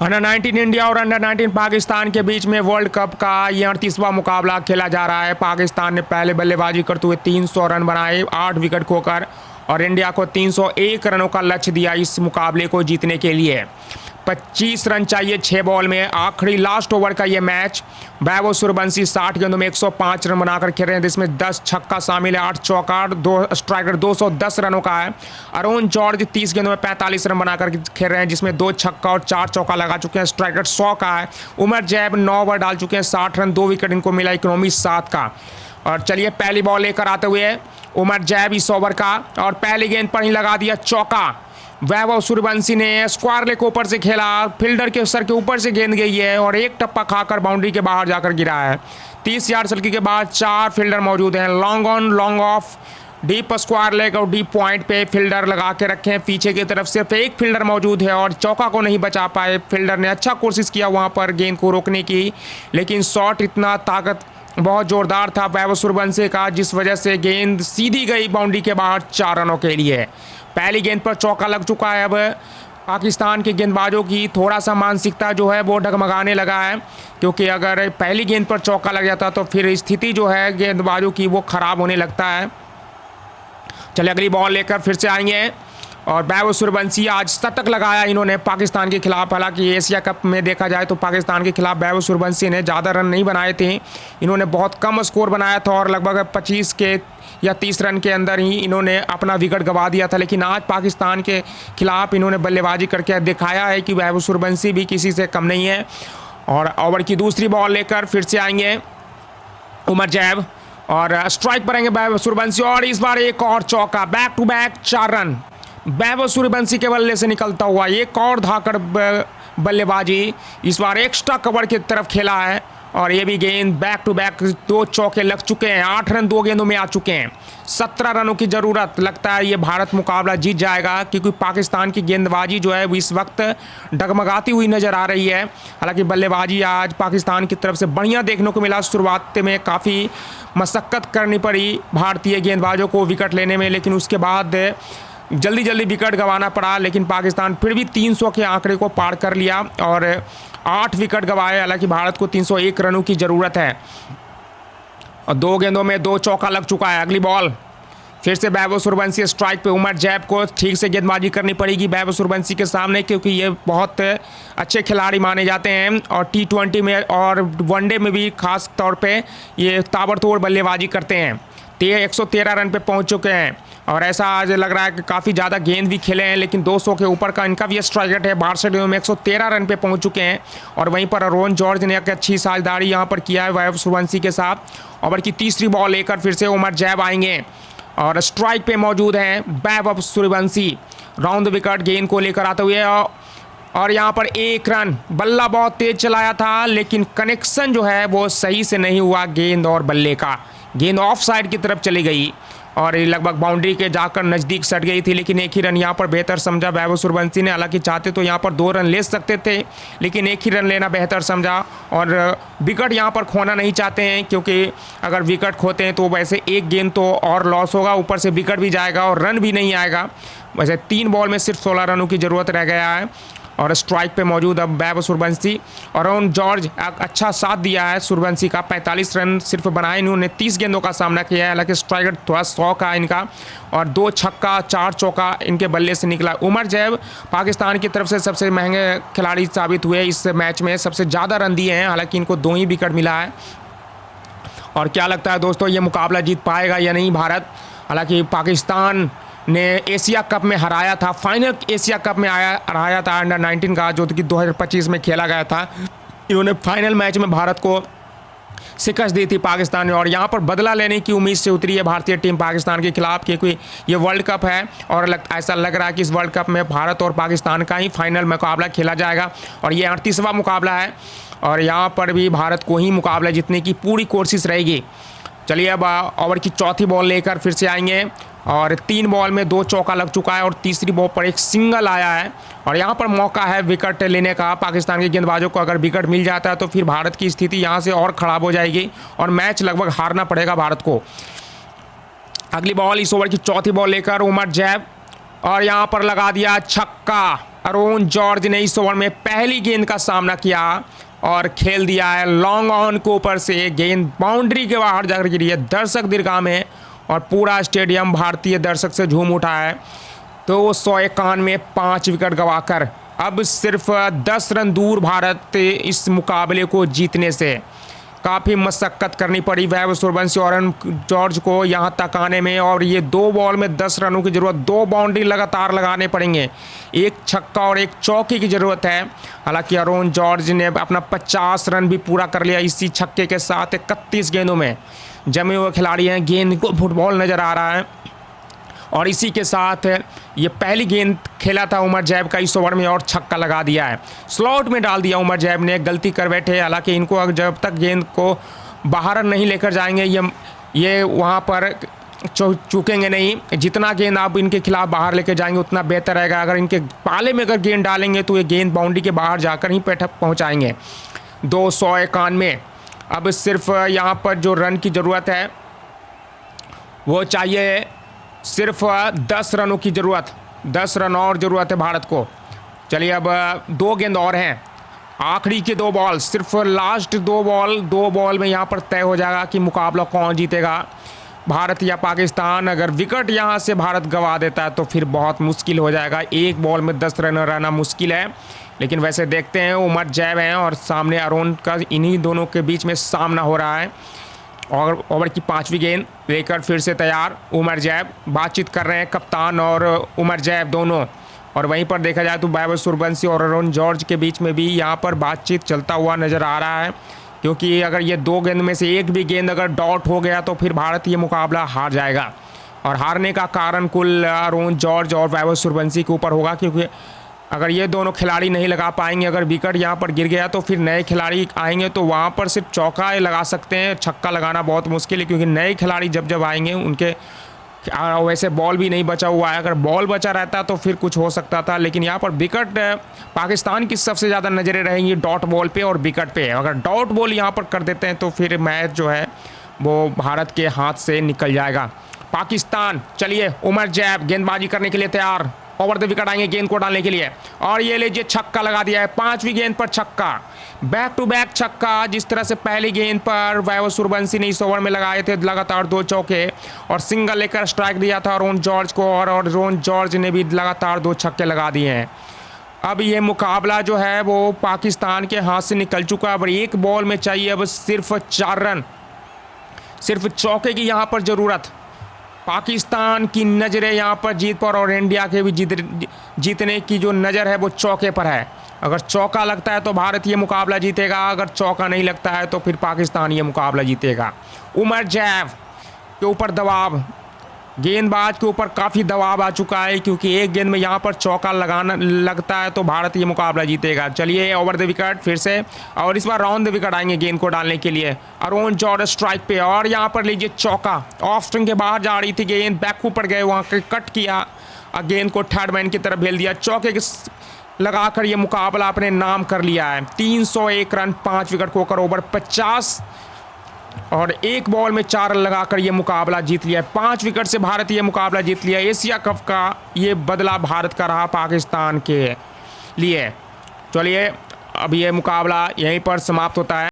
Under 19 India और under 19 Pakistan के बीच में वर्ल्ड कप का ये 38वां मुकाबला खेला जा रहा है। पाकिस्तान ने पहले बल्लेबाजी करते हुए 300 रन बनाए 8 विकेट खोकर, और इंडिया को 301 रनों का लक्ष्य दिया इस मुकाबले को जीतने के लिए। 25 रन चाहिए 6 बॉल में। आखिरी लास्ट ओवर का ये मैच। वैभव सूर्यवंशी 60 गेंदों में 105 रन बनाकर खेल रहे हैं, जिसमें 10 छक्का शामिल है, 8 चौका, 2 स्ट्राइकर 210 रनों का है। अरुण जॉर्ज 30 गेंदों में 45 रन बनाकर खेल रहे हैं, जिसमें 2 छक्का और 4 चौका लगा चुके हैं, स्ट्राइकर 100 का है। उमर जैब 9 ओवर डाल चुके हैं, 60 रन, 2 विकेट इनको मिला, इकोनॉमी 7 का। और चलिए पहली बॉल लेकर आते हुए उमर जैब इस ओवर का, और पहली गेंद पर ही लगा दिया चौका। वैभव सूर्यवंशी ने स्क्वायर लेग ऊपर से खेला, फील्डर के सर के ऊपर से गेंद गई है और एक टप्पा खाकर बाउंड्री के बाहर जाकर गिरा है। 30 यार्ड सर्किल के बाद 4 फील्डर मौजूद हैं। Long on, long off, deep square leg और डीप पॉइंट पे फील्डर लगा के रखे हैं। पीछे की तरफ सिर्फ एक फील्डर मौजूद है और चौका को नहीं बचा पाए। फील्डर ने अच्छा कोशिश किया वहाँ पर गेंद को रोकने की, लेकिन शॉट इतना ताकत बहुत जोरदार था वैभव सूर्यवंशी का, जिस वजह से गेंद सीधी गई बाउंड्री के बाहर 4 रनों के लिए। पहली गेंद पर चौका लग चुका है। अब पाकिस्तान के गेंदबाजों की थोड़ा सा मानसिकता जो है वो डगमगाने लगा है, क्योंकि अगर पहली गेंद पर चौका लग जाता तो फिर स्थिति जो है गेंदबाजों की वो ख़राब होने लगता है। चलिए अगली बॉल लेकर फिर से आएंगे, और वैभव सूर्यवंशी आज शतक लगाया इन्होंने पाकिस्तान के खिलाफ। हालांकि एशिया कप में देखा जाए तो पाकिस्तान के खिलाफ वैभव सूर्यवंशी ने ज़्यादा रन नहीं बनाए थे, इन्होंने बहुत कम स्कोर बनाया था और लगभग 25 के या 30 रन के अंदर ही इन्होंने अपना विकेट गंवा दिया था। लेकिन आज पाकिस्तान के खिलाफ इन्होंने बल्लेबाजी करके दिखाया है कि वैभव सूर्यवंशी भी किसी से कम नहीं है। और ओवर की दूसरी बॉल लेकर फिर से आएंगे उमर जैब, और स्ट्राइक पर आएंगे वैभव सूर्यवंशी, और इस बार एक और चौका। Back to back 4 run Vaibhav Suryavanshi के बल्ले से निकलता हुआ। एक और धाकड़ बल्लेबाजी, इस बार एक्स्ट्रा कवर की तरफ खेला है, और ये भी गेंद बैक टू बैक 2 चौके लग चुके हैं। 8 रन 2 गेंदों में आ चुके हैं। 17 रनों की ज़रूरत। लगता है ये भारत मुकाबला जीत जाएगा, क्योंकि पाकिस्तान की गेंदबाजी जो है वो इस वक्त डगमगाती हुई नज़र आ रही है। हालांकि बल्लेबाजी आज पाकिस्तान की तरफ से बढ़िया देखने को मिला। शुरुआत में काफ़ी मशक्क़त करनी पड़ी भारतीय गेंदबाजों को विकेट लेने में, लेकिन उसके बाद जल्दी जल्दी विकेट गंवाना पड़ा। लेकिन पाकिस्तान फिर भी 300 के आंकड़े को पार कर लिया और 8 विकेट गंवाए। हालांकि भारत को 301 रनों की ज़रूरत है, और 2 गेंदों में 2 चौका लग चुका है। अगली बॉल फिर से वैभव सूर्यवंशी स्ट्राइक पे। उमर जैब को ठीक से गेंदबाजी करनी पड़ेगी वैभव सूर्यवंशी के सामने, क्योंकि ये बहुत अच्छे खिलाड़ी माने जाते हैं, और T20 में और वनडे में भी खास तौर पे ये ताबड़तोड़ बल्लेबाजी करते हैं। 113 रन पे पहुंच चुके हैं, और ऐसा आज लग रहा है कि काफ़ी ज़्यादा गेंद भी खेले हैं, लेकिन 200 के ऊपर का इनका भी स्ट्राइक रेट है। 62 गेंदों में 113 रन पे पहुंच चुके हैं, और वहीं पर अरुण जॉर्ज ने एक अच्छी साझेदारी यहाँ पर किया है वैभव सूर्यवंशी के साथ। ओवर की तीसरी बॉल लेकर फिर से उमर जैब आएंगे, और स्ट्राइक पे मौजूद हैं Vaibhav Suryavanshi. Round the wicket गेंद को लेकर आते हुए, और यहाँ पर 1 रन। बल्ला बहुत तेज चलाया था, लेकिन कनेक्शन जो है वो सही से नहीं हुआ गेंद और बल्ले का। गेंद ऑफ साइड की तरफ चली गई और लगभग बाउंड्री के जाकर नज़दीक सट गई थी, लेकिन एक ही रन यहाँ पर बेहतर समझा वैभव सूर्यवंशी ने। हालांकि चाहते तो यहाँ पर 2 रन ले सकते थे, लेकिन एक ही रन लेना बेहतर समझा, और विकेट यहाँ पर खोना नहीं चाहते हैं, क्योंकि अगर विकेट खोते हैं तो वैसे एक गेंद तो और लॉस होगा, ऊपर से विकेट भी जाएगा और रन भी नहीं आएगा। वैसे 3 बॉल में सिर्फ 16 रनों की ज़रूरत रह गया है, और स्ट्राइक पे मौजूद अब वैभव सूर्यवंशी। और अरुण जॉर्ज अच्छा साथ दिया है सूर्यवंशी का। 45 रन सिर्फ बनाए इन्होंने, 30 गेंदों का सामना किया है। हालांकि स्ट्राइक रेट थोड़ा 100 का इनका, और 2 छक्का 4 चौका इनके बल्ले से निकला। उमर जैब पाकिस्तान की तरफ से सबसे महंगे खिलाड़ी साबित हुए इस मैच में, सबसे ज़्यादा रन दिए हैं। हालांकि इनको 2 ही विकेट मिला है। और क्या लगता है दोस्तों, ये मुकाबला जीत पाएगा या नहीं भारत? हालांकि पाकिस्तान ने एशिया कप में हराया था, फाइनल एशिया कप में हराया था अंडर 19 का, जो कि 2025 में खेला गया था। इन्होंने फाइनल मैच में भारत को शिकस्त दी थी पाकिस्तान ने, और यहाँ पर बदला लेने की उम्मीद से उतरी है भारतीय टीम पाकिस्तान के खिलाफ, क्योंकि ये वर्ल्ड कप है, और ऐसा लग रहा है कि इस वर्ल्ड कप में भारत और पाकिस्तान का ही फाइनल मुकाबला खेला जाएगा, और ये 38वां मुकाबला है, और यहाँ पर भी भारत को ही मुकाबला जीतने की पूरी कोशिश रहेगी। चलिए अब ओवर की चौथी बॉल लेकर फिर से आएंगे, और 3 बॉल में 2 चौका लग चुका है, और तीसरी बॉल पर एक सिंगल आया है, और यहाँ पर मौका है विकेट लेने का पाकिस्तान के गेंदबाजों को। अगर विकेट मिल जाता है तो फिर भारत की स्थिति यहाँ से और ख़राब हो जाएगी, और मैच लगभग हारना पड़ेगा भारत को। अगली बॉल इस ओवर की चौथी बॉल लेकर उमर जैब, और यहाँ पर लगा दिया छक्का। अरोन जॉर्ज ने इस ओवर में पहली गेंद का सामना किया और खेल दिया है लॉन्ग ऑन के ऊपर से। गेंद बाउंड्री के बाहर जाकर गिरी है, दर्शक दीर्घा में, और पूरा स्टेडियम भारतीय दर्शक से झूम उठा है। तो 151 में 5 विकेट गंवाकर अब सिर्फ 10 रन दूर भारत इस मुकाबले को जीतने से। काफ़ी मशक्क़त करनी पड़ी वैभव सूर्यवंशी और अरुण जॉर्ज को यहाँ तक आने में, और ये 2 बॉल में 10 रनों की ज़रूरत, 2 बाउंड्री लगातार लगाने पड़ेंगे, 1 छक्का और 1 चौके की ज़रूरत है। हालांकि अरुण जॉर्ज ने अपना 50 रन भी पूरा कर लिया इसी छक्के के साथ। 31 गेंदों में जमे हुए खिलाड़ी हैं, गेंद को फुटबॉल नज़र आ रहा है। और इसी के साथ ये पहली गेंद खेला था उमर जैब का इस ओवर में और छक्का लगा दिया है, स्लॉट में डाल दिया उमर जैब ने। गलती कर बैठे, हालांकि इनको जब तक गेंद को बाहर नहीं लेकर जाएंगे ये वहाँ पर चूकेंगे नहीं। जितना गेंद आप इनके खिलाफ बाहर लेकर जाएंगे उतना बेहतर रहेगा। अगर इनके पाले में अगर गेंद डालेंगे तो ये गेंद बाउंड्री के बाहर जाकर ही पहुँचाएंगे। 291 में अब सिर्फ यहाँ पर जो रन की ज़रूरत है वो चाहिए सिर्फ 10 रनों की ज़रूरत, 10 रन और ज़रूरत है भारत को। चलिए अब 2 गेंद और हैं, आखिरी के 2 बॉल, सिर्फ लास्ट 2 बॉल में यहाँ पर तय हो जाएगा कि मुकाबला कौन जीतेगा, भारत या पाकिस्तान। अगर विकेट यहाँ से भारत गंवा देता है तो फिर बहुत मुश्किल हो जाएगा। 1 बॉल में 10 रन रहना मुश्किल है। लेकिन वैसे देखते हैं, उमर जैब हैं और सामने अरुण का, इन्हीं दोनों के बीच में सामना हो रहा है। और ओवर की 5वीं गेंद लेकर फिर से तैयार उमर जैब, बातचीत कर रहे हैं कप्तान और उमर जैब दोनों। और वहीं पर देखा जाए तो वैभव सूर्यवंशी और अरुण जॉर्ज के बीच में भी यहाँ पर बातचीत चलता हुआ नज़र आ रहा है, क्योंकि अगर ये 2 गेंद में से एक भी गेंद अगर डॉट हो गया तो फिर भारत ये मुकाबला हार जाएगा। और हारने का कारण कुल अरुण जॉर्ज और वैभव सूर्यवंशी के ऊपर होगा, क्योंकि अगर ये दोनों खिलाड़ी नहीं लगा पाएंगे, अगर विकेट यहाँ पर गिर गया तो फिर नए खिलाड़ी आएंगे तो वहाँ पर सिर्फ चौका लगा सकते हैं, छक्का लगाना बहुत मुश्किल है, क्योंकि नए खिलाड़ी जब आएंगे उनके वैसे बॉल भी नहीं बचा हुआ है। अगर बॉल बचा रहता तो फिर कुछ हो सकता था, लेकिन यहाँ पर विकेट पाकिस्तान की सबसे ज़्यादा नज़रें रहेंगी डॉट बॉल पे और विकेट पे। अगर डॉट बॉल यहाँ पर कर देते हैं तो फिर मैच जो है वो भारत के हाथ से निकल जाएगा। पाकिस्तान, चलिए उमर जैब गेंदबाजी करने के लिए तैयार, ओवर द विकेट आएंगे गेंद को डालने के लिए, और ये लीजिए छक्का लगा दिया है। 5वीं गेंद पर छक्का, बैक टू बैक छक्का। जिस तरह से पहली गेंद पर वैभव सूर्यवंशी ने इस ओवर में लगाए थे लगातार 2 चौके और सिंगल लेकर स्ट्राइक दिया था अरुण जॉर्ज को, और अरुण जॉर्ज ने भी लगातार 2 छक्के लगा दिए हैं। अब ये मुकाबला जो है वो पाकिस्तान के हाथ से निकल चुका है। अब 1 बॉल में चाहिए अब सिर्फ 4 रन, सिर्फ चौके की यहाँ पर ज़रूरत। पाकिस्तान की नज़रें यहाँ पर जीत पर, और इंडिया के भी जीतने की जो नज़र है वो चौके पर है। अगर चौका लगता है तो भारत ये मुकाबला जीतेगा, अगर चौका नहीं लगता है तो फिर पाकिस्तान ये मुकाबला जीतेगा। उमर जैब के ऊपर दबाव, गेंदबाज के ऊपर काफ़ी दबाव आ चुका है, क्योंकि 1 गेंद में यहाँ पर चौका लगता है तो भारत ये मुकाबला जीतेगा। चलिए ओवर द विकेट फिर से, और इस बार राउंड द विकेट आएंगे गेंद को डालने के लिए। अरुण जॉर्ज स्ट्राइक पे, और यहाँ पर लीजिए चौका, ऑफ स्ट्रिंग के बाहर जा रही थी गेंद, बैक ऊपर गए, वहाँ कट किया और गेंद को थर्ड मैन की तरफ भेज दिया। चौके लगाकर ये मुकाबला अपने नाम कर लिया है। 301 रन, 5 विकेट खोकर ओवर 50 और 1 बॉल में 4 रन लगाकर ये मुकाबला जीत लिया है। 5 विकेट से भारत ये मुकाबला जीत लिया। एशिया कप का ये बदला भारत का रहा पाकिस्तान के लिए। चलिए अब ये मुकाबला यहीं पर समाप्त होता है।